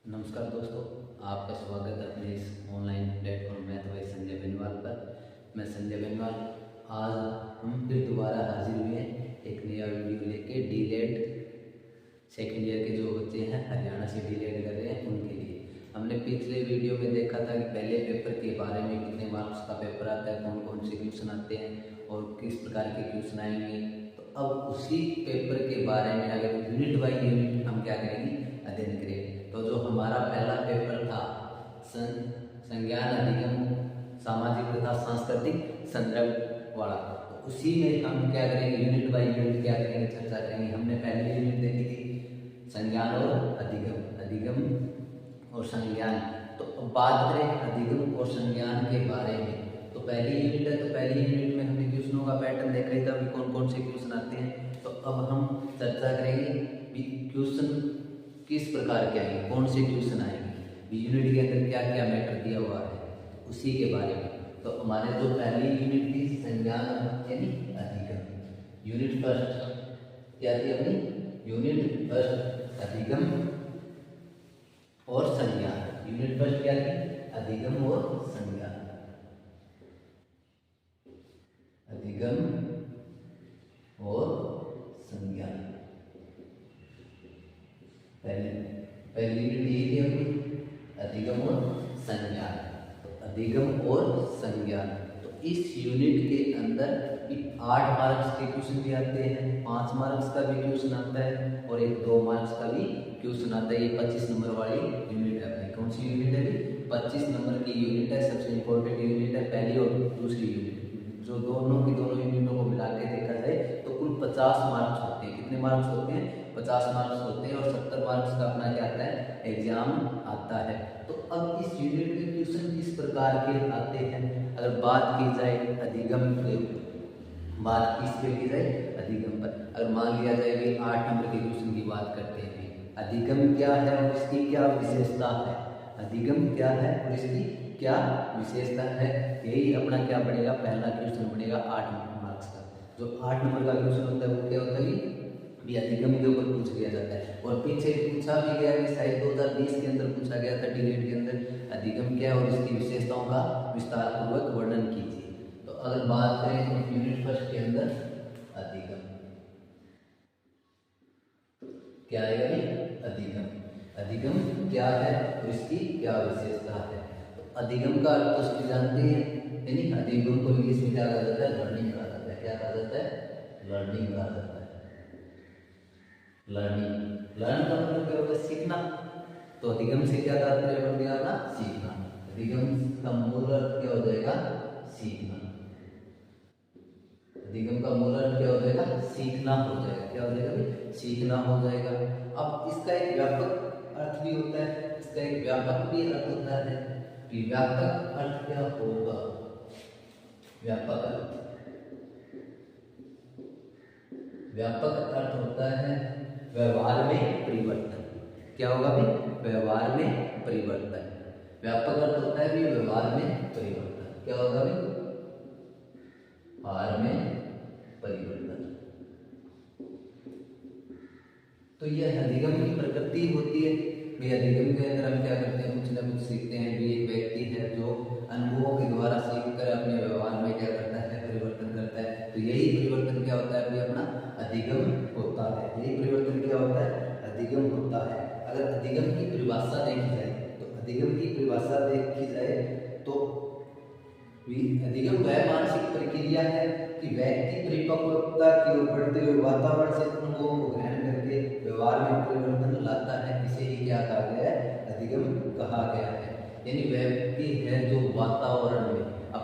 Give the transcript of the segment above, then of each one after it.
नमस्कार दोस्तों, आपका स्वागत है अपने इस online platform math bye Sanjay Beniwal पर। मैं संजय बेनीवाल। आज हम फिर दोबारा हाजिर हुए हैं एक नया वीडियो लेके। डीलेड सेकेंड ईयर के जो बच्चे हैं हरियाणा से डीलेड कर रहे हैं उनके लिए। हमने पिछले वीडियो में देखा था कि पहले पेपर के बारे में कितने मार्क्स का पेपर आता है, कौन कौन से क्वेश्चन आते हैं और किस प्रकार के क्वेश्चन आएंगे। तो अब उसी पेपर के बारे में अगर यूनिट बाई यूनिट हम क्या करेंगे, अध्ययन करेंगे। तो जो हमारा पहला पेपर था संज्ञान अधिगम सामाजिक तथा सांस्कृतिक संदर्भ वाला, तो उसी में हम क्या करेंगे, यूनिट बाई यूनिट क्या करेंगे, चर्चा करेंगे। हमने पहली यूनिट देखी थी संज्ञान और अधिगम, अधिगम और संज्ञान। तो अब बात करें अधिगम और संज्ञान के बारे में। तो पहली यूनिट है, तो पहली यूनिट में हमने क्वेश्चनों का पैटर्न देखा ही था, कौन कौन से क्वेश्चन आते हैं। तो अब हम चर्चा करेंगे क्वेश्चन किस प्रकार के आएंगे, कौन से क्वेश्चन आएंगे, यूनिट के अंदर क्या क्या मैटर दिया हुआ है, उसी के बारे में। तो हमारे जो पहली यूनिट थी संज्ञान यानी अधिगम, यूनिट फर्स्ट क्या थी अपनी, यूनिट फर्स्ट अधिगम और संज्ञान। यूनिट फर्स्ट क्या थी, अधिगम और संज्ञान, अधिगम और संज्ञान। पहली यूनिट यही थी अपनी, अधिगम और संज्ञान। तो अधिगम और संज्ञान, तो इस यूनिट के अंदर भी 8 मार्क्स के क्वेश्चन भी आते हैं, 5 मार्क्स का भी क्वेश्चन आता है और एक 2 मार्क्स का भी क्वेश्चन आता है। ये 25 नंबर वाली यूनिट है अपनी। कौन सी यूनिट है, 25 नंबर की यूनिट है, सबसे इंपॉर्टेंट यूनिट है, पहली और दूसरी यूनिट। जो दोनों यूनिटों को मिला के देखा जाए तो कुल 50 मार्क्स होते हैं। कितने मार्क्स होते हैं, 50 मार्क्स होते हैं और 70 मार्क्स का अपना क्या आता है, एग्जाम आता है। तो अब इस यूनिट में क्वेश्चन किस प्रकार के आते हैं। अगर बात की जाए अधिगम पे, बात किस पे की जाए, अधिगम पर। अगर मान लिया जाए कि 8 नंबर के क्वेश्चन की बात करते हैं, अधिगम क्या है और इसकी क्या विशेषता है, अधिगम क्या है और इसकी क्या विशेषता है, यही अपना क्या बनेगा, पहला क्वेश्चन बनेगा 8 मार्क्स का। जो 8 नंबर का क्वेश्चन होता है वो क्या होता है भी अधिगम के ऊपर पूछ लिया जाता है। और पीछे पूछा भी गया है, शायद 2020 के अंदर पूछा गया था डीलेड के अंदर, अधिगम क्या है और इसकी विशेषताओं का विस्तार पूर्वक वर्णन कीजिए। तो अगर बात करें तो यूनिट फर्स्ट के अंदर अधिगम क्या आएगा, अधिगम, अधिगम क्या है और इसकी क्या विशेषता है। तो अधिगम का अर्थ तो सभी जानते हैं, यानी अधिगम को इंग्लिश में क्या कहा जाता है, लर्निंग कहा जाता है। क्या कहा जाता है, लर्निंग कहा जाता है। लर्निंग, लर्न का मतलब क्या होता है, सीखना। तो अधिगम से क्या तात्पर्य बन गया अपना, सीखना। अधिगम का मूल अर्थ क्या हो जाएगा, सीखना। अधिगम का मूल अर्थ क्या हो जाएगा, सीखना हो जाएगा। क्या हो जाएगा, सीखना हो जाएगा। अब इसका एक व्यापक अर्थ भी होता है, इसका एक व्यापक भी अर्थ होता है। व्यापक अर्थ क्या होगा, व्यापक अर्थ, व्यापक अर्थ होता है व्यवहार में परिवर्तन। क्या होगा भी, व्यवहार में परिवर्तन। व्यापक अर्थ होता है भी व्यवहार में परिवर्तन। क्या होगा भी, व्यवहार में परिवर्तन। तो यह अधिगम की प्रकृति होती है। भी अधिगम के अंदर हम क्या करते हैं, कुछ ना कुछ सीखते हैं। भी एक व्यक्ति है जो अनुभवों के द्वारा सीखकर अपने व्यवहार में क्या करता है, परिवर्तन करता है। तो यही परिवर्तन क्या होता है, भी अपना अधिगम होता है। यही परिवर्तन क्या होता है, अधिगम होता है। अगर अधिगम की परिभाषा देखी जाए, तो अधिगम की परिभाषा देखी जाए तो अधिगम वह मानसिक प्रक्रिया है कि व्यक्ति परिपक्वता की ओर बढ़ते हुए वातावरण से अनुभवों को ग्रहण करके व्यवहार में परिवर्तन लाता है। इसे ही क्या कहा गया है, अधिगम कहा गया है। यानी व्यक्ति है जो वातावरण में अब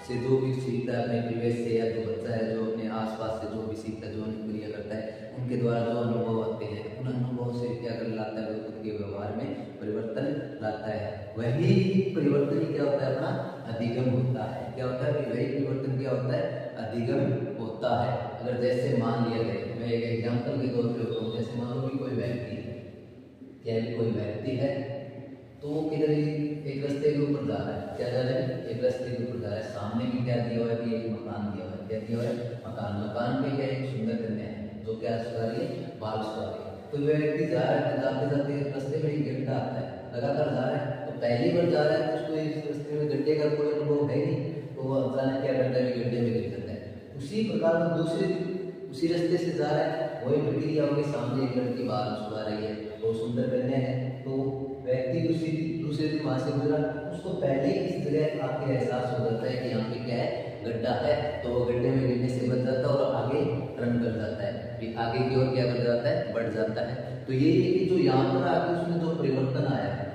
से जो भी सीखता है, अपने परिवेश से, या जो बच्चा है जो अपने आसपास से जो भी सीखता है, जो क्रिया करता है, उनके द्वारा जो अनुभव आते हैं, उन अनुभवों से क्या कर लाता है, खुद के व्यवहार में परिवर्तन लाता है। वही परिवर्तन ही क्या होता है, अपना अधिगम होता है। क्या होता है, वही परिवर्तन क्या होता है, अधिगम होता है। अगर जैसे मान लिया जाए, मैं एक एग्जाम्पल के तौर पे बताऊँ, जैसे मान लो कि कोई व्यक्ति है, क्या कोई व्यक्ति है तो वो किधर एक रास्ते के ऊपर जा रहा है, क्या जा रहा है, एक रास्ते के ऊपर जा रहा है। सामने भी क्या दिया हुआ है कि एक मकान दिया हुआ है। क्या दिया हुआ है, मकान। मकान पे क्या एक सुंदर कन्या है जो क्या सुधारी है, बाल सुधारी है। तो व्यक्ति जा रहा है, जाते जाते रास्ते में एक गड्ढा आता है। लगातार जा रहा है, तो पहली बार जा रहा है तो उसको इस रास्ते में गड्ढे का कोई अनुभव है नहीं, तो वो अचानक क्या करता है, गड्ढे में गिर जाता है। उसी प्रकार उसी रास्ते से जा रहा है, वही प्रक्रिया होगी, सामने एक लड़की बाल छुपा रही है, बहुत सुंदर कन्या है, तो व्यक्ति दूसरे दिन वहां से गुजरा, उसको पहले ही इस जगह आके एहसास हो जाता है कि यहाँ पे क्या है, गड्ढा है, तो वो गड्ढे में गिरने से बच जाता है और आगे रन कर जाता है, फिर आगे की ओर क्या कर जाता है, बढ़ जाता है। तो ये है कि जो यहाँ पर आके उसमें जो परिवर्तन आया है,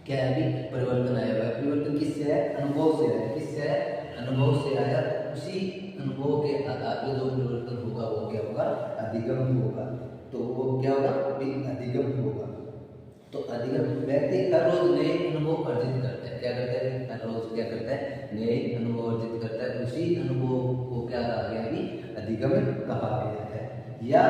क्या है, अभी परिवर्तन आया हुआ है। परिवर्तन किससे है, अनुभव से है, किससे है, अनुभव से आया। उसी अनुभव के आधार पर जो परिवर्तन होगा वो क्या होगा, अधिगम ही होगा। तो वो क्या होगा, अधिगम ही होगा। तो अधिगम व्यक्ति हर रोज नए अनुभव अर्जित करता है, क्या करता है, हर रोज क्या करता है, नए अनुभव अर्जित करता है। उसी अनुभव को क्या कहा गया, अभी अधिगम कहा गया है। या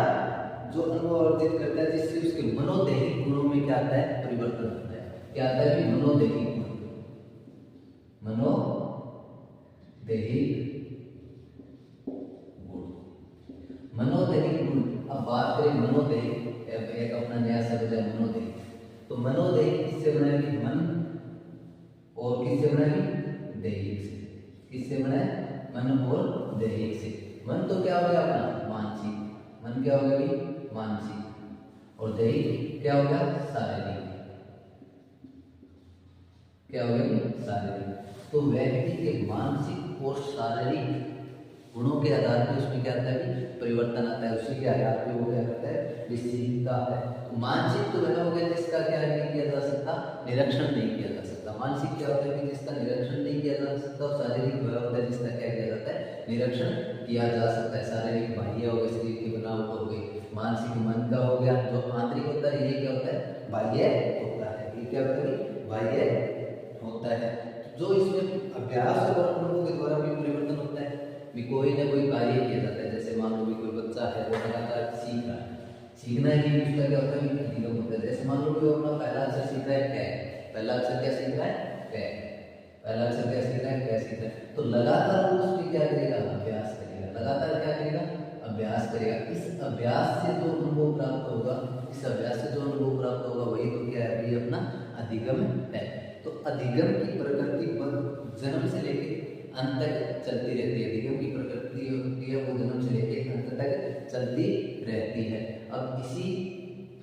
जो अनुभव अर्जित करता है जिससे उसके मनोदैहिक गुणों में क्या आता है, परिवर्तन होता है। क्या आता है, मनोदैहिक गुण, मनोदैहिक गुण, मनोदैहिक गुण। अब बात करें मनोदैहिक, एक अपना नया शब्द है मनोदैहिक। तो मनोदैहिक किससे बना है, मन, और किससे बना है, दैहिक से। किससे बना है, मन और दैहिक से। मन तो क्या हो गया अपना मानसिक, मन क्या हो गया, मानसिक, और दैहिक क्या हो गया, शारीरिक, क्या हो गया, शारीरिक। तो व्यक्ति के मानसिक और शारीरिक गुणों के आधार पर उसमें क्या आता है, परिवर्तन आता है। उसी के आधार पर वो क्या करता है, सीखता है। तो मानसिक तो वह हो गया जिसका क्या नहीं किया जा सकता, निरीक्षण नहीं किया जा सकता। मानसिक क्या होता है कि जिसका निरीक्षण नहीं किया जा सकता, और शारीरिक वह होता है जिसका क्या किया जाता है, निरीक्षण किया जा सकता है। शारीरिक बाह्य हो गया, शरीर की बनावट हो गई। मानसिक मन का हो गया, जो आंतरिक होता है, ये क्या होता है, बाह्य होता है। ये क्या होता है, बाह्य होता है। जो इसमें अभ्यास और अनुभव के द्वारा भी परिवर्तन होता है। भी कोई ना कोई कार्य किया जाता है, जैसे मान लो कोई बच्चा है वो लगातार सीख रहा है, सीखना ही उसका क्या होता है, अधिगम होता है। जैसे मान लो कोई अपना पहला अक्षर सीख रहा है, कै, पहला अक्षर क्या सीख रहा है, कै, पहला अक्षर क्या सीख रहा है, कै सीख रहा है। तो लगातार वो उसमें क्या करेगा, अभ्यास करेगा, लगातार क्या करेगा, अभ्यास करेगा। इस अभ्यास से जो अनुभव प्राप्त होगा, इस अभ्यास से जो अनुभव प्राप्त होगा, वही तो क्या है, वही अपना अधिगम है। तो अधिगम की प्रकृति जन्म से लेके अंत तक चलती रहती है। अधिगम की प्रकृति होती है वो जन्म से लेके अंत तक चलती रहती है। अब इसी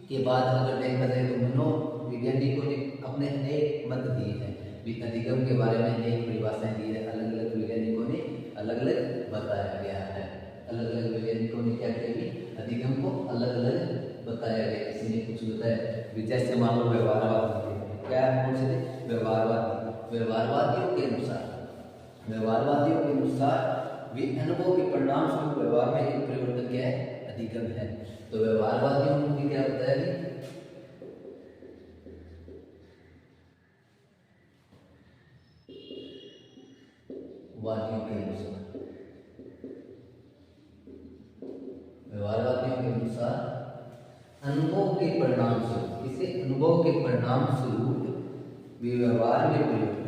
के बाद अगर देखा जाए तो मनोवैज्ञानिकों ने अपने अनेक मत दिए हैं, भी अधिगम के बारे में अनेक परिभाषाएं दी है। अलग अलग वैज्ञानिकों ने अलग अलग बताया गया है। अलग अलग वैज्ञानिकों ने क्या किया, भी अधिगम को अलग अलग बताया गया। किसी ने कुछ बताया, जैसे मान लो व्यवहारवाद, क्या कौन से थे, व्यवहारवादी। व्यवहारवादियों के अनुसार वे अनुभव के परिणाम स्वरूप व्यवहार में एक परिवर्तन क्या है, अधिगम है। तो व्यवहारवादियों ने क्या बताया, व्यवहारवादियों के अनुसार अनुभव के परिणाम स्वरूप, इसे अनुभव के परिणाम स्वरूप व्यवहार में परिवर्तन,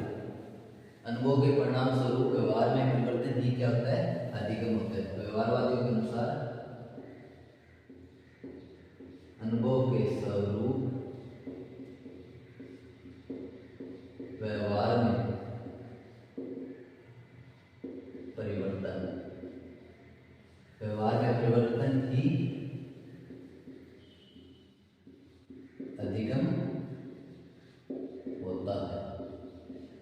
अनुभव के परिणाम स्वरूप व्यवहार में परिवर्तन ही क्या होता है, अधिगम होता है। व्यवहारवादियों के अनुसार अनुभव के स्वरूप व्यवहार में परिवर्तन, व्यवहार में परिवर्तन ही अधिगम होता है।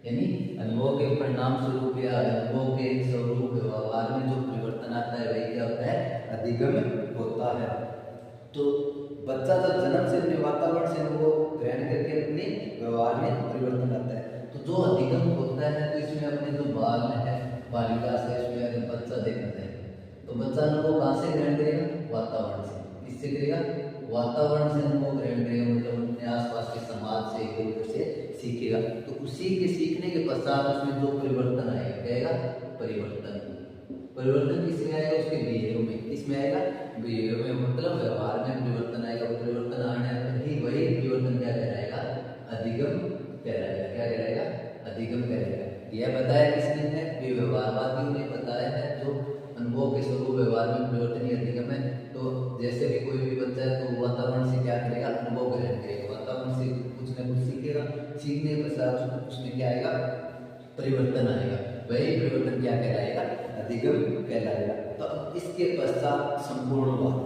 यानी अनुभव के परिणाम स्वरूप या अनुभव के स्वरूप व्यवहार में जो परिवर्तन आता है वही क्या होता है, अधिगम होता है। तो बच्चा जब जन्म से अपने वातावरण से अनुभव ग्रहण करके अपने व्यवहार में परिवर्तन आता है। तो जो अधिगम होता है, तो इसमें अपने जो बाल है, बालिका से, इसमें अगर बच्चा देखा जाए तो बच्चा अनुभव कहाँ से ग्रहण करेगा, वातावरण से। किससे करेगा, वातावरण से अनुभव ग्रहण करेगा, मतलब अपने आसपास के समाज से, इधर से सीखेगा। तो उसी के सीखने के पश्चात उसमें जो परिवर्तन आएगा, कहेगा परिवर्तन। परिवर्तन किसमें आएगा, उसके बिहेवियर में। किसमें आएगा, बिहेवियर में, मतलब व्यवहार में परिवर्तन आएगा। परिवर्तन आने पर ही वही परिवर्तन क्या कहलाएगा, अधिगम कहलाएगा। क्या कहलाएगा, अधिगम कहलाएगा। यह बताया किसने है, व्यवहारवादियों ने बताया है। जो अनुभव के स्वरूप व्यवहार में परिवर्तन ही अधिगम है। तो जैसे भी कोई भी बच्चा है तो वातावरण से क्या करेगा, अनुभव ग्रहण करेगा, वातावरण से कुछ न कुछ सीखेगा। सीखने के पश्चात उसमें क्या आएगा, परिवर्तन आएगा, वही परिवर्तन क्या कहलाएगा, अधिगम कहलाएगा। तो अब इसके पश्चात संपूर्णवाद,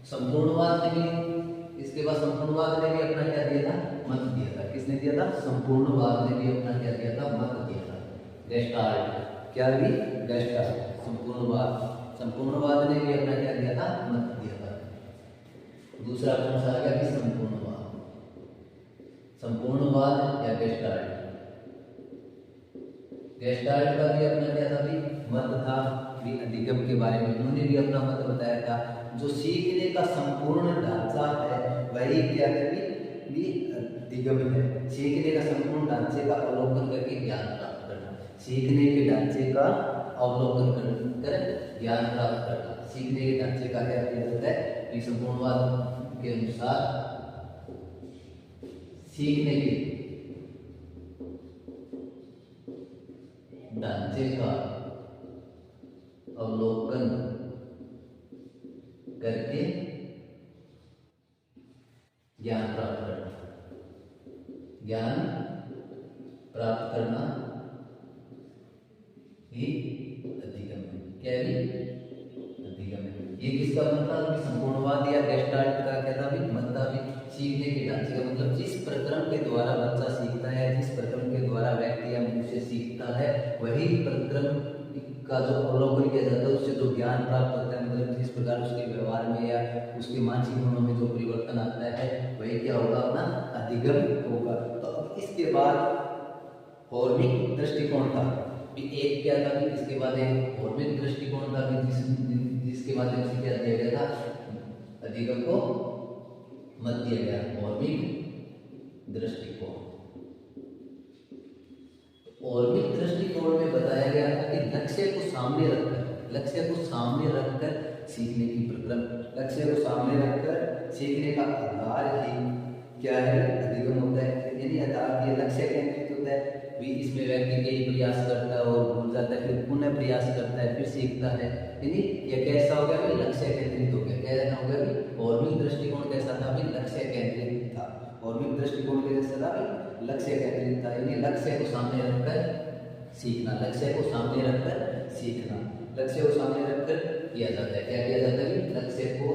संपूर्णवाद ने भी, इसके बाद संपूर्णवाद ने भी अपना क्या दिया था, मत दिया था। किसने दिया था, संपूर्णवाद ने भी अपना क्या दिया था, मत दिया था। गेस्टाल्ट, क्या भी, गेस्टाल्ट, संपूर्णवाद, संपूर्णवाद ने भी अपना क्या दिया था, मत दिया था। दूसरा कौन सा आ गया कि संपूर्णवाद, संपूर्णवाद या गेस्टाल्ट, गेस्टाल्ट का भी अपना क्या था भी, मत था भी अधिगम के बारे में, उन्होंने भी अपना मत बताया था। जो सीखने का संपूर्ण ढांचा है वही क्या है भी अधिगम है। सीखने का संपूर्ण ढांचे का अवलोकन करके ज्ञान प्राप्त करना, सीखने के ढांचे का अवलोकन कर ज्ञान प्राप्त करना। सीखने के ढांचे का क्या किया जाता है कि संपूर्णवाद के अनुसार सीखने के ढांचे का अवलोकन करके ज्ञान प्राप्त करना, ज्ञान प्राप्त करना ही अधिगम है। क्या है, अधिगम है। ये किसका मतलब, संपूर्णवाद या गेस्टाल्ट का क्या था भी, मतलब भी सीखने के ढांचे का मतलब जिस प्रक्रम के द्वारा बच्चा सीखता है, जिस प्रक्रम के द्वारा व्यक्ति या मनुष्य सीखता है, वही प्रक्रम का जो अवलोकन किया जाता है, उससे जो ज्ञान प्राप्त होता है, मतलब जिस प्रकार उसके व्यवहार में या उसके मानसिक गुणों में जो परिवर्तन आता है, वही क्या होगा, अपना अधिगम होगा। तो इसके बाद हॉर्मिक दृष्टिकोण था, एक क्या था कि इसके बाद एक हॉर्मिक दृष्टिकोण था, जिसके माध्यम से क्या दिया गया था, अधिगम को मत दिया गया, हॉर्मिक दृष्टिकोण। हॉर्मिक दृष्टिकोण में बताया गया था कि लक्ष्य को सामने रखकर, लक्ष्य को सामने रखकर सीखने की प्रक्रम, लक्ष्य को सामने रखकर सीखने का आधार ही क्या है, अधिगम होता है। यानी आधार ये लक्ष्य केंद्रित होता है भी, इसमें व्यक्ति कई प्रयास करता है और भूल जाता है, फिर पुनः प्रयास करता है, फिर सीखता है। यानी यह कैसा हो गया, लक्ष्य केंद्रित हो गया। कैसा हो गया, हॉर्मिक दृष्टिकोण कैसा था, लक्ष्य केंद्रित था। हॉर्मिक दृष्टिकोण कैसा था, लक्ष्य केंद्रित था, यानी लक्ष्य को सामने रखकर सीखना, लक्ष्य को सामने रखकर सीखना, लक्ष्य को सामने रखकर किया जाता है। क्या किया जाता है, लक्ष्य को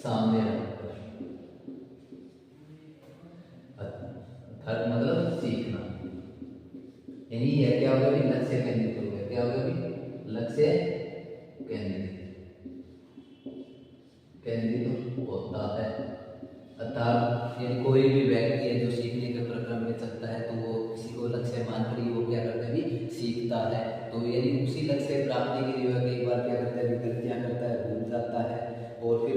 सामने रखकर, मतलब सीखना। यानी यह क्या होगा, लक्ष्य केंद्रित हो गया। क्या होगा, लक्ष्य केंद्रित होता है। अर्थात यदि कोई भी व्यक्ति है जो सीखने के प्रक्रम में चलता है, तो वो किसी को लक्ष्य मानकर ही वो क्या करता है, सीखता है। तो यदि उसी लक्ष्य प्राप्ति के लिए वह कई बार क्या करता है, गलतियां करता है, भूल जाता है, और फिर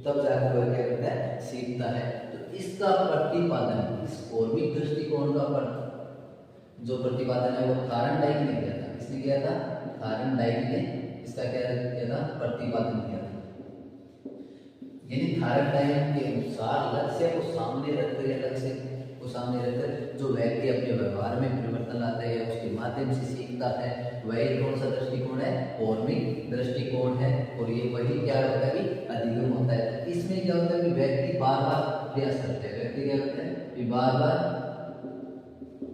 तब जाकर वह क्या करता है, सीखता है। तो इसका प्रतिपादन, इस हॉर्मिक दृष्टिकोण का जो प्रतिपादन है वो थार्नडाइक ने किया था। किसने किया था, थार्नडाइक ने इसका क्या किया था, प्रतिपादन किया था। यानी थार्नडाइक के अनुसार लक्ष्य को सामने रखकर, या लक्ष्य को सामने रखकर जो व्यक्ति अपने व्यवहार में परिवर्तन लाता है या उसके माध्यम से सीखता है, वही कौन सा दृष्टिकोण है, हॉर्मिक दृष्टिकोण है। और ये वही क्या होता है, अधिगम होता है। इसमें क्या होता है कि व्यक्ति बार बार प्रयास करता है, व्यक्ति क्या करता है, बार बार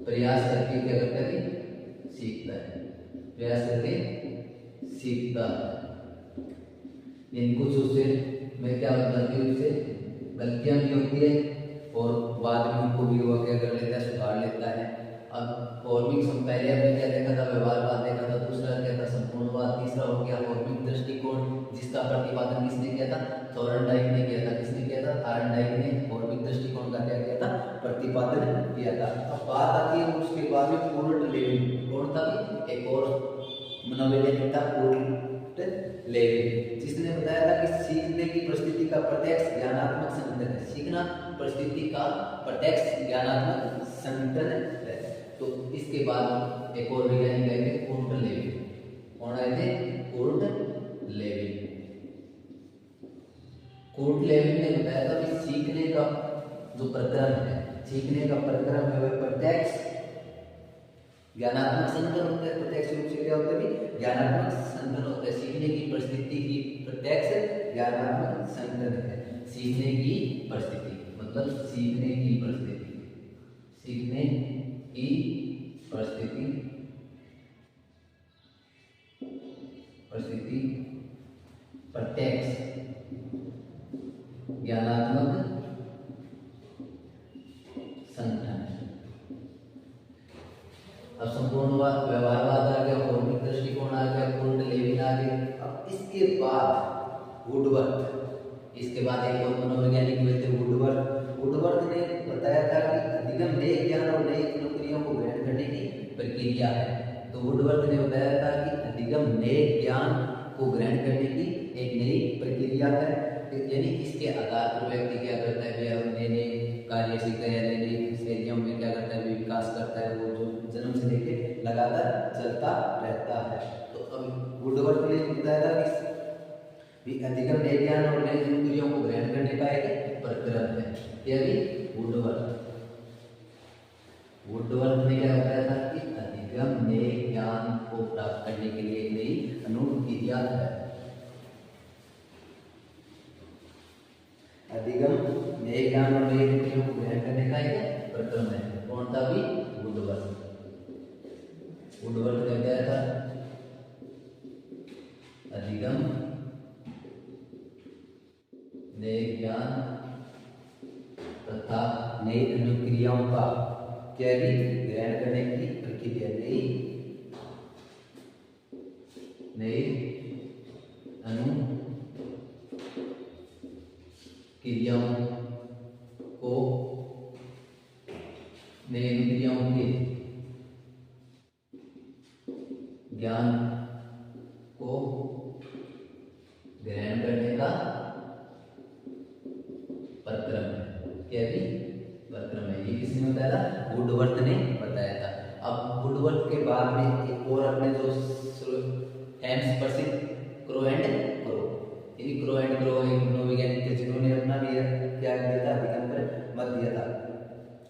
प्रयास करके क्या करता है, सीखता है, प्रयास करके सीखता है। इनको उससे मैं क्या गलतियां भी होती है, और बाद में उनको भी वो क्या कर लेता है, सुधार लेता है। अब हॉर्मिक पहले हमने क्या देखा था, व्यवहारवाद देखा था, दूसरा क्या था, संपूर्णवाद, तीसरा हो गया हॉर्मिक दृष्टिकोण, जिसका प्रतिपादन किसने किया था, थॉर्नडाइक ने किया था। किसने किया था, थार्नडाइक ने हॉर्मिक दृष्टिकोण का क्या किया था, प्रतिपादन किया था। अब बात आती है उसके बाद में कूर्ट लेविन। कौन था, एक और मनोवैज्ञानिक था, कूर्ट लेविन, जिसने बताया था कि सीखने की परिस्थिति का प्रत्यक्ष ज्ञानात्मक संगठन है। सीखना परिस्थिति का प्रत्यक्ष ज्ञानात्मक संगठन है। तो इसके बाद एक और वैज्ञानिक आए थे, कूर्ट लेविन। कौन आए थे, कूर्ट लेविन। कूर्ट लेविन ने बताया था कि सीखने का जो प्रक्रम है, सीखने का प्रक्रम है वह प्रत्यक्ष ज्ञानात्मक संगठन होता है। प्रत्यक्ष रूप से क्या होता है, ज्ञानात्मक संगठन होता है। सीखने की परिस्थिति की प्रत्यक्ष ज्ञानात्मक संगठन है। सीखने की परिस्थिति मतलब सीखने की परिस्थिति, सीखने की परिस्थिति, परिस्थिति प्रत्यक्ष ज्ञानात्मक संगठन। अब संपूर्ण व्यवहारवाद आ गया, फॉर्मिक दृष्टिकोण आ गया, कुंड लेविन आ गया। अब इसके बाद वुडवर्थ, इसके बाद एक और मनोवैज्ञानिक हुए थे वुडवर्थ। वुडवर्थ ने बताया था कि अधिगम नए ज्ञान और नई प्रक्रियाओं को ग्रहण करने की प्रक्रिया है। तो वुडवर्थ ने बताया था कि अधिगम नए ज्ञान को ग्रहण करने की एक नई प्रक्रिया है, यानी इसके आधार पर व्यक्ति क्या करता है, नए नए कार्य सीखता है, नई नई शैलियों में क्या करता है, विकास करता है, वो जो जन्म से लेके लगातार चलता रहता है। तो अब वुडवर्थ ने बताया था कि अधिगम नए ज्ञान और नई प्रक्रियाओं को ग्रहण करने का एक प्रक्रम है। यह भी वुडवर्थ ने क्या बताया था कि अधिगम नए ज्ञान को प्राप्त करने के लिए नई अनुक्रिया है। अधिगम नए ज्ञान और नई प्रक्रियाओं को ग्रहण करने का एक प्रक्रम है। कौन था भी? वुडवर्थ। वुडवर्थ ने बताया था अधिगम नए ज्ञान तथा नई अनुक्रियाओं का क्या भी ग्रहण करने की प्रक्रिया, नई अनुक्रियाओं को, नई अनुक्रियाओं के ज्ञान को ग्रहण करने का प्रक्रम है। क्या भी प्रक्रम है। ये किसने बताया था? वुडवर्थ ने बताया था। अब वुडवर्थ के बाद में एक और अपने जो हेम्स प्रसिद्ध क्रो एंड क्रो, यानी क्रो एंड क्रो एक मनोवैज्ञानिक थे जिन्होंने अपना भी क्या किया था, अधिगम पर मत दिया था।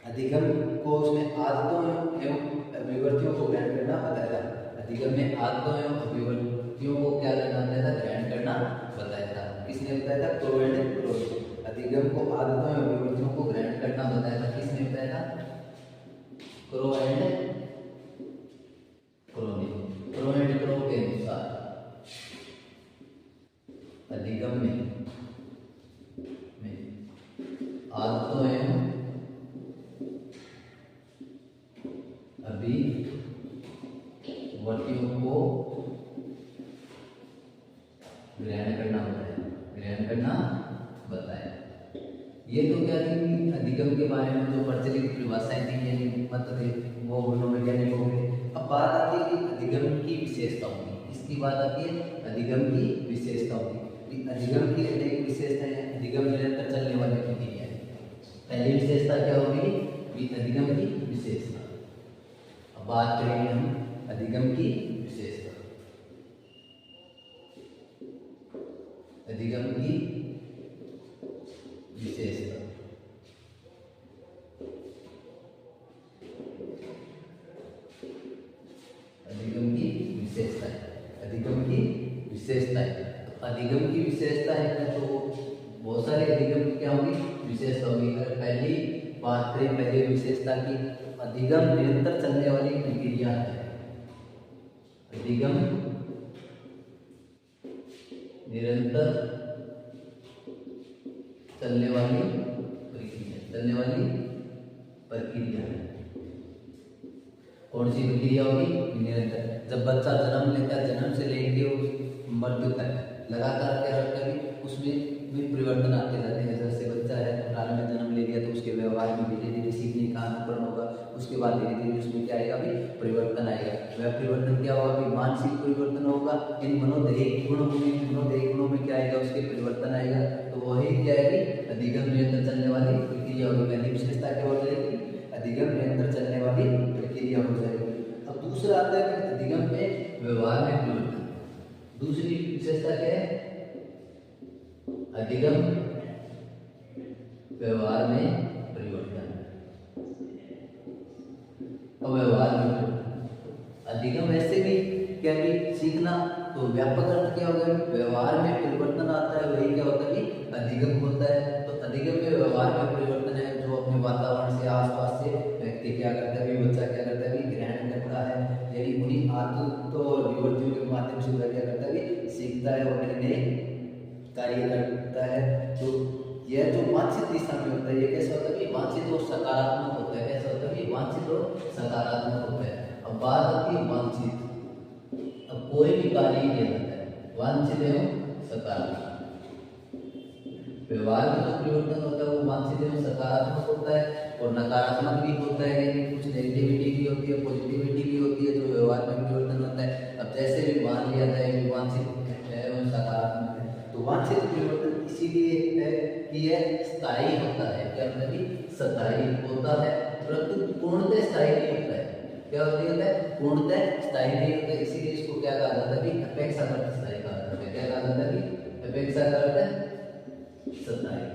अधिगम को उसने आदतों एवं अभिवृत्तियों को ग्रहण करना बताया था। अधिगम में आदतों एवं अभिवृत्तियों को क्या करना बताया था, ग्रहण करना बताया था। किसने बताया था? Crow and crow. अधिगम को आदतों एवं अभिवृत्तियों को ग्रहण करना बताया था। किसने बताया था? क्रो एंड क्रो ने। क्रो एंड क्रो के अनुसार अधिगम में आदतों एवं अभिवृत्तियों को ग्रहण करना बताया, ग्रहण करना बताया। ये तो क्या थी अधिगम के बारे में जो प्रचलित परिभाषाएं थी, यानी मत थे, वो मनोवैज्ञानिक हो गए। अब बात आती है कि अधिगम की विशेषताओं की। इसकी बात आती है अधिगम की विशेषताओं की। अधिगम की अनेक विशेषताएं हैं। अधिगम निरंतर चलने वाली प्रक्रिया है। पहली विशेषता क्या होगी? अधिगम की विशेषता। अब बात करेंगे हम अधिगम की विशेषता। अधिगम की विशेषता, अधिगम की विशेषता है। अधिगम की विशेषता है। तो अधिगम की विशेषता है तो बहुत सारे अधिगम की क्या होगी? विशेषता होगी। अगर पहली बात करें पहली विशेषता की, अधिगम निरंतर चलने वाली प्रक्रिया है। अधिगम निरंतर चलने वाली प्रक्रिया, चलने वाली प्रक्रिया है। कौन सी प्रक्रिया होगी? निरंतर। जब बच्चा जन्म लेता है, जन्म से लेकर मृत्यु तक लगातार क्या होता है, उसमें भी परिवर्तन आते जाते हैं। जैसे बच्चा है, प्रारंभ में जन्म ले लिया तो उसके व्यवहार में धीरे धीरे सीखने का अनुकरण होगा। उसके बाद धीरे धीरे उसमें क्या आएगा? भी परिवर्तन आएगा। वह परिवर्तन क्या होगा? भी मानसिक परिवर्तन होगा। इन मनोदैहिक गुणों में क्या आएगा? उसके परिवर्तन आएगा। तो वही क्या है? अधिगम निरंतर चलने वाली प्रक्रिया होगी। पहली विशेषता क्या हो जाएगी? अधिगम निरंतर चलने वाली प्रक्रिया हो जाएगी। अब दूसरा आता है कि अधिगम में व्यवहार में परिवर्तन। दूसरी विशेषता क्या है? अधिगम व्यवहार में परिवर्तन। अब व्यवहार में अधिगम ऐसे भी क्या भी सीखना। तो व्यापक अर्थ क्या होगा, व्यवहार में परिवर्तन आता है, वही क्या होता है कि अधिगम होता है। तो अधिगम में व्यवहार में परिवर्तन है, जो अपने वातावरण से आसपास से व्यक्ति क्या करता है, बच्चा क्या करता है, ग्रहण करता है, यानी उन्हीं आदतों और विवर्तियों के माध्यम से वह क्या करता है, सीखता है और नए नए कार्य करता है। तो यह जो वांछित दिशा में होता है, ये कैसा होता है कि वांछित और सकारात्मक होता है। कैसा होता है कि वांछित और सकारात्मक होता है। अब बात आती है वांछित। अब कोई भी कार्य किया जाता है वांछित एवं सकारात्मक, व्यवहार में जो परिवर्तन होता है वो वांछित एवं सकारात्मक होता है और नकारात्मक भी होता है, यानी कुछ नेगेटिविटी भी होती है, पॉजिटिविटी भी होती है जो व्यवहार में परिवर्तन होता है। अब जैसे भी मान लिया जाए कि वांछित एवं सकारात्मक है, तो वांछित परिवर्तन इसीलिए है कि यह स्थायी होता है। क्या मतलब कि स्थायी होता है, परंतु पूर्णतः स्थायी नहीं होता है। क्या होता है, पूर्णतः स्थायी नहीं होता है। इसीलिए इसको क्या कहा जाता है, अपेक्षाकृत स्थायी कहा जाता है। क्या कहा जाता है, अपेक्षाकृत स्थायी।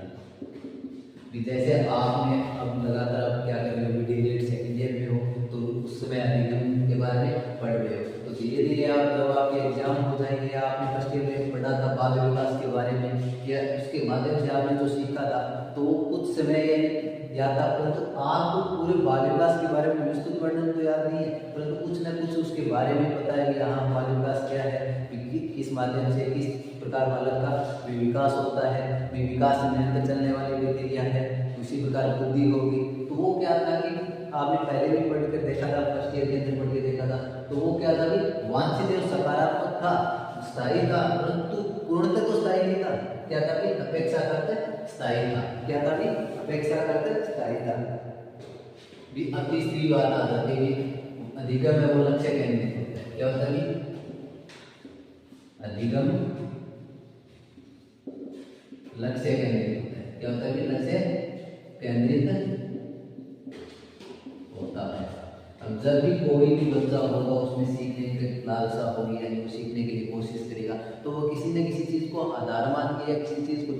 जैसे आपने अब लगातार अब क्या कर रहे हो, डीएलएड सेकंड ईयर में हो, तो उस समय अधिगम के बारे में पढ़ रहे हो। तो धीरे धीरे आप जब आपके एग्जाम हो जाएंगे, या आपने फर्स्ट ईयर में पढ़ा था बाल विकास के बारे में, या उसके माध्यम से आपने जो सीखा था, तो कुछ समय याद था, परंतु आपको पूरे बाल विकास के बारे में विस्तृत वर्णन तो याद नहीं है, परंतु कुछ न कुछ उसके बारे में पता है कि हाँ बाल विकास क्या है, किस माध्यम से किस प्रकार बालक का विकास होता है, विकास से निरंतर चलने वाली प्रक्रिया है, उसी प्रकार बुद्धि होगी। तो वो क्या था कि आपने पहले भी पढ़ कर देखा था, फर्स्ट ईयर के अंदर पढ़ के देखा था, तो वो क्या था कि वांछित एवं सकारात्मक था, स्थायी था, परंतु पूर्णतः तो स्थायी नहीं था। क्या था कि अपेक्षाकृत स्थायी था। क्या था कि अपेक्षाकृत स्थायी था। भी अब तीसरी बात आ जाती है, अधिगम में वो लक्ष्य केंद्रित होता है। क्या होता है, अधिगम लक्ष्य केंद्रित होता है। क्या होता है कि लक्ष्य केंद्रित होता है। अब जब भी कोई भी बच्चा होगा उसमें सीखने की लालसा होगी, यानी वो सीखने के लिए कोशिश करेगा, तो वो किसी न किसी चीज को आधार मान के या किसी चीज को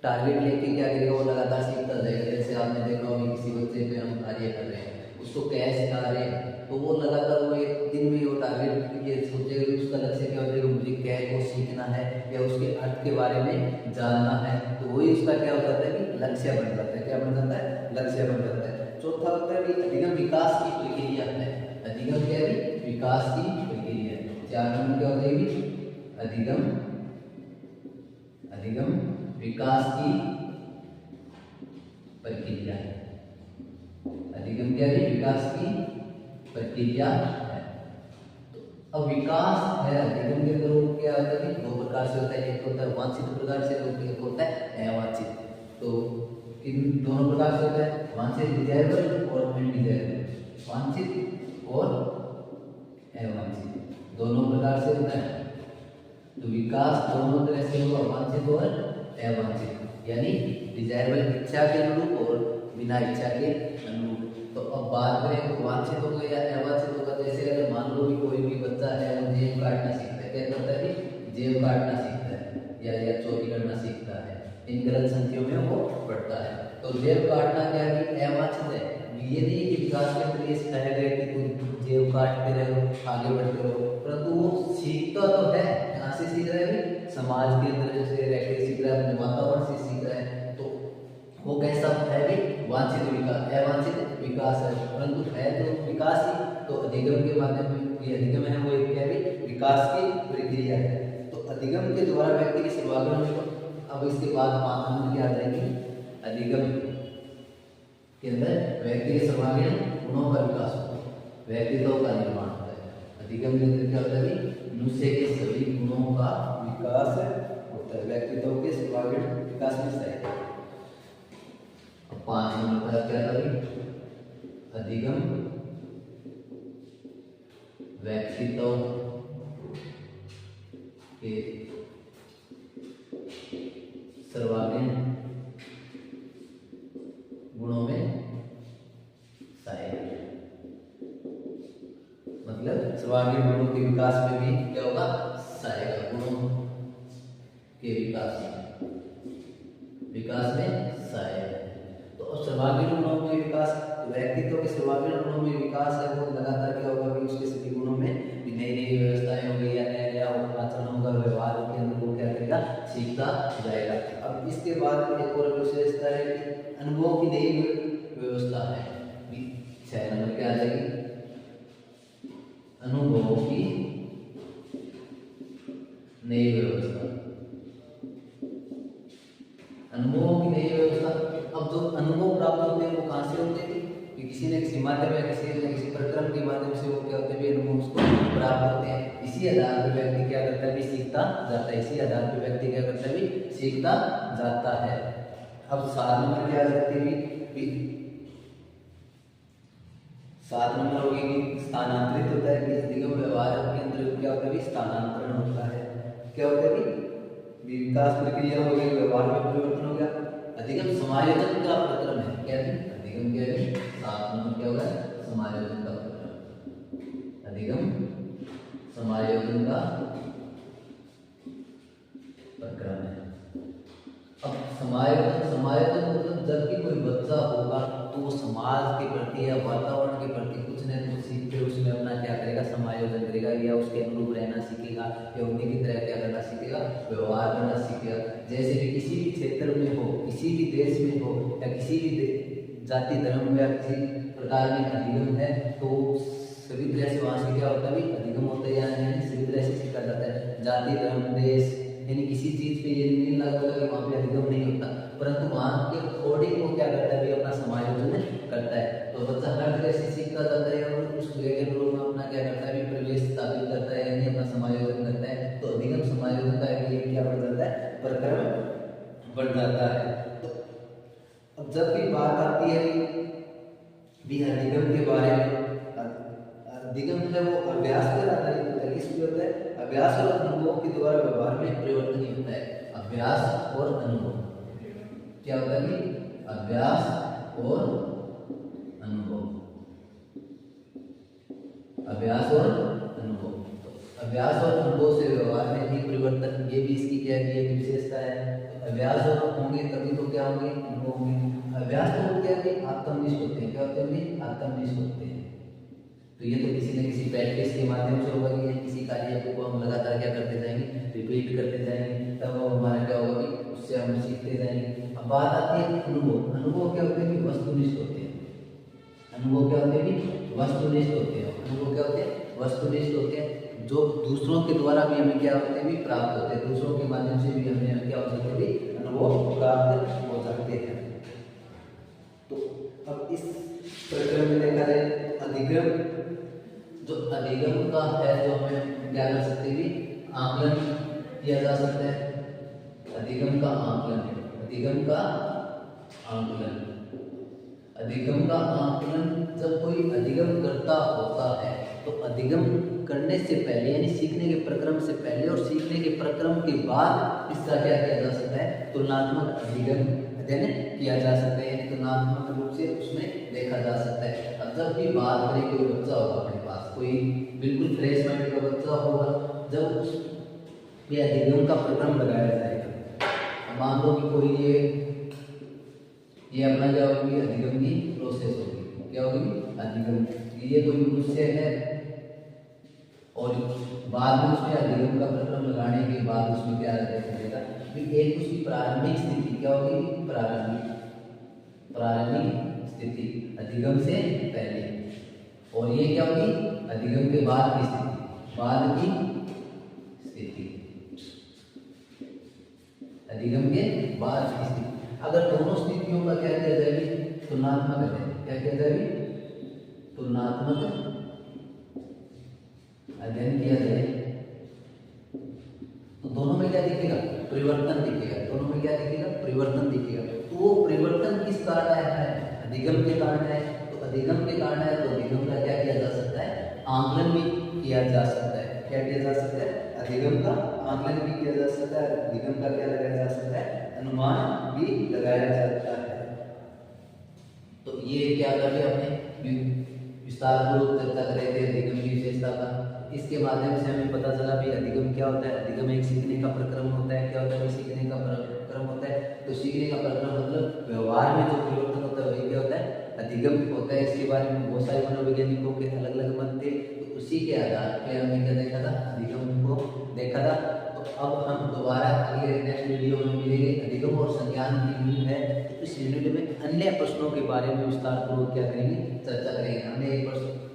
टारगेट लेके क्या करेगा, वो लगातार सीखता जाएगा। जैसे आपने देखा होगा किसी बच्चे पे हम कार्य कर रहे हैं, उसको क्या सिखा रहे हैं, तो वो लगातार वो एक दिन में वो टारगेट ये सोचेगा कि उसका लक्ष्य क्या हो जाएगा, मुझे क्या को सीखना है या उसके अर्थ के बारे में जानना है। तो वही उसका क्या हो जाता है कि लक्ष्य बन जाता है। क्या बन जाता है, लक्ष्य बन जाता है। चौथा होता है कि अधिगम विकास की प्रक्रिया है। अधिगम क्या है, विकास की प्रक्रिया है। 4 नंबर क्या हो जाएगी, अधिगम विकास की प्रक्रिया है। अधिगम क्या है, विकास की प्रक्रिया है। तो अब विकास है अधिगम के अंदर क्या होता है, 2 प्रकार से होता है। एक होता है वांछित प्रकार से, एक होता है अवांछित। तो किन दोनों प्रकार से होता है, वांछित डिजायरेबल और अनडिजायरेबल। वांछित और अवांछित दोनों प्रकार से होता है। तो विकास दोनों तरह से होगा, वांछित और अवांछित, यानी डिजायरेबल इच्छा के अनुरूप और बिना इच्छा के अनुरूप। तो अब बात करें तो वांछित होगा या अवांछित होगा। जैसे अगर मान लो कि कोई भी बच्चा है वो जेब काटना सीखता है, क्या करता है कि जेब काटना सीखता है या चोरी करना सीखता है, इन गलत संख्याओं में वो पढ़ता है। तो जेब काटना क्या है कि अवांछित है। ये नहीं कि विकास के अंदर ये सिखाया गया कि तुम जेब काटते रहो, आगे बढ़ते रहो, परंतु वो सीखता तो है। कहाँ से सीख रहा है, समाज के अंदर जैसे रह के सीख रहा है, अपने वातावरण से सीख रहा है। तो वो कैसा है कि वांछित विकास, अवांछित विकास है, परंतु है तो विकास ही। तो अधिगम के माध्यम में ये अधिगम है, वो एक क्या है, विकास की प्रक्रिया है। तो अधिगम के द्वारा व्यक्ति के सर्वांगीण, अब इसके बाद 5 नंबर की आ जाएगी, अधिगम के अंदर व्यक्ति के सर्वांगीण गुणों का विकास होता है, व्यक्तित्व का निर्माण होता है। अधिगम के अंदर क्या होता है कि मनुष्य के सभी गुणों का विकास होता है, व्यक्तित्व के सर्वांगीण विकास में सहायक है। 5 नंबर का क्या था, अधिगम व्यक्तित्व के सर्वांगीण गुणों में सहायक है। मतलब सर्वांगीण गुणों के विकास में भी क्या होगा, सहायक। गुणों के विकास में सहायक है। तो सर्वांगीण गुणों के विकास, व्यक्तित्व के सर्वांगीण गुणों में विकास है वो लगातार क्या होगा कि उसके सभी गुणों में नई नई व्यवस्थाएं होगी या नया नया आचरण होगा, व्यवहार के अंदर वो क्या करेगा, सीखता जाएगा। अब इसके बाद एक और विशेषता है कि अनुभव की नई व्यवस्था है। 6 नंबर क्या आ जाएगी, अनुभव की नई व्यवस्था। अनुभव की नई व्यवस्था, अब जो अनुभव प्राप्त होते हैं वो कहाँ से होते हैं कि किसी न किसी माध्यम या किसी न किसी प्रक्रम के माध्यम से वो क्या होते हैं, अनुभव उसको प्राप्त होते हैं। इसी आधार पर व्यक्ति क्या करता है, भी सीखता जाता है। इसी आधार पर व्यक्ति क्या करता है, भी सीखता जाता है। अब 7 नंबर क्या करते हैं, 7 नंबर होगी कि स्थानांतरित होता है कि अधिगम व्यवहार के अंदर क्या होता है, स्थानांतरण होता है। क्या होता है कि विकास प्रक्रिया हो गई, व्यवहार में परिवर्तन हो गया। अधिगम समायोजन का प्रक्रम है। क्या है अधिगम, क्या है 7 नंबर क्या होगा, समायोजन का प्रक्रम। अधिगम समायोजन का प्रक्रम है। अब समायोजन मतलब जब भी कोई बच्चा होगा तो वो समाज के प्रति या वातावरण के प्रति कुछ न कुछ सीख के उसमें अपना क्या करेगा, समायोजन करेगा, या उसके अनुरूप रहना सीखेगा, या उन्हीं की तरह क्या करना सीखेगा, व्यवहार करना सीखेगा। जैसे कि किसी भी क्षेत्र में हो, किसी भी देश में हो, या किसी भी जाति धर्म में या किसी प्रकार में अधिगम है तो सभी तरह से वहाँ से क्या होता है, अधिगम होता है, यानी सभी तरह से सीखा जाता है। जाति धर्म देश यानी किसी चीज पे ये नहीं लागू होता कि वहाँ पे अधिगम नहीं होता, परंतु वहाँ के अकॉर्डिंग वो क्या करता है, अपना समायोजन करता है। तो बच्चा हर तरह से सीखता जाता है और उस जगह के अनुरूप में अपना क्या करता है, प्रवेश स्थापित करता है, यानी अपना समायोजन करता है। तो अधिगम समायोजन का ये क्या बढ़ जाता है, प्रक्रम बढ़ जाता है। तो अब जब भी बात आती है भी अधिगम के बारे में, अधिगम है वो अभ्यास पर आधारित होता है। किस पे होता है, अभ्यास और अनुभव के द्वारा व्यवहार में परिवर्तन ही होता है। अभ्यास और अनुभव क्या होता है, अभ्यास और अनुभव, अभ्यास और अनुभव। अभ्यास और अनुभव से व्यवहार में भी परिवर्तन, ये भी इसकी क्या है, ये विशेषता है। अभ्यास और होंगे तभी तो क्या होंगे, अनुभव होंगे। अभ्यास तो क्या है, आत्मनिष्ठ होते हैं। क्या होते हैं, आत्मनिष्ठ होते हैं। तो ये तो किसी न किसी प्रैक्टिस के माध्यम से होगा कि किसी कार्य को हम लगातार क्या करते जाएंगे, रिपीट करते जाएंगे, तब वो हमारा क्या होगा कि उससे हम सीखते जाएंगे। अब बात आती है अनुभव। अनुभव क्या होते हैं कि वस्तुनिष्ठ होते हैं। अनुभव क्या होते हैं कि वस्तुनिष्ठ होते हैं। अनुभव क्या होते हैं, वस्तुनिष्ठ होते हैं, जो दूसरों के द्वारा भी हमें क्या होते हैं, भी प्राप्त होते हैं। दूसरों के माध्यम से भी हमें क्या हो सकते हैं, अनुभव प्राप्त हो सकते हैं। तो अब इस प्रक्रम में देखा जाए अधिगम, जो अधिगम का है जो हमें क्या कर सकते हैं, आकलन किया जा सकता है। अधिगम का आकलन, अधिगम का आकलन, अधिगम का आकलन जब कोई अधिगम करता होता है तो अधिगम करने से पहले यानी सीखने के प्रक्रम से पहले और सीखने के प्रक्रम के बाद इसका क्या किया जा सकता है, तुलनात्मक अधिगम अध्ययन किया जा सकता है, यानी तुलनात्मक रूप से उसमें देखा जा सकता है। अब जब भी बात करें, कोई बच्चा होगा अपने पास, कोई बिल्कुल फ्रेश माइंड का बच्चा होगा, जब उस पे अधिगम का प्रक्रम लगाया जाएगा, मान लो कि कोई ये अपना क्या होगी, अधिगम की प्रोसेस होगी। क्या होगी, अधिगम। ये कोई मनुष्य है और बाद में उसमें अधिगम का प्रक्रम लगाने के बाद उसमें क्या करेगा, एक उसकी प्रारंभिक स्थिति क्या होगी, प्रारंभिक स्थिति अधिगम से पहले, और ये क्या होगी, अधिगम के बाद की स्थिति, बाद की स्थिति, अधिगम के बाद की स्थिति। अगर दोनों स्थितियों का क्या किया जाएगी, तुलनात्मक अध्ययन, क्या किया जाएगी, तुलनात्मक अध्ययन किया जाए तो दोनों में क्या दिखेगा, परिवर्तन दिखेगा। दोनों में क्या दिखेगा, परिवर्तन दिखेगा। तो वो परिवर्तन किस कारण है, अधिगम के कारण है। तो अधिगम के कारण है तो अधिगम का क्या किया जा सकता है, आकलन भी किया जा सकता है। क्या किया जा सकता है, अधिगम का आकलन भी किया जा सकता है। अधिगम का क्या लगाया जा सकता है, अनुमान भी लगाया जाता है। तो ये क्या कर रहे हमने विस्तार पूर्वक चर्चा कर रहे थे अधिगम की विशेषता का। इसके माध्यम से हमें पता चला भी अधिगम क्या होता है। अधिगम एक सीखने का प्रक्रम होता है। क्या होता है, सीखने का प्रक्रम होता है। तो सीखने का प्रक्रम मतलब व्यवहार में जो परिवर्तन होता है वही क्या होता है, अधिगम होता है, इसके बारे में बहुत सारे मनोवैज्ञानिकों के अलग अलग मत थे। तो उसी के आधार पे हमने क्या देखा था, अधिगम को देखा था। तो अब हम दोबारा अगले नेक्स्ट वीडियो में मिलेंगे। अधिगम और संज्ञान की यूनिट है, तो इस यूनिट में अन्य प्रश्नों के बारे में विस्तार पूर्वक क्या करेंगे, चर्चा करेंगे। हमने एक प्रश्न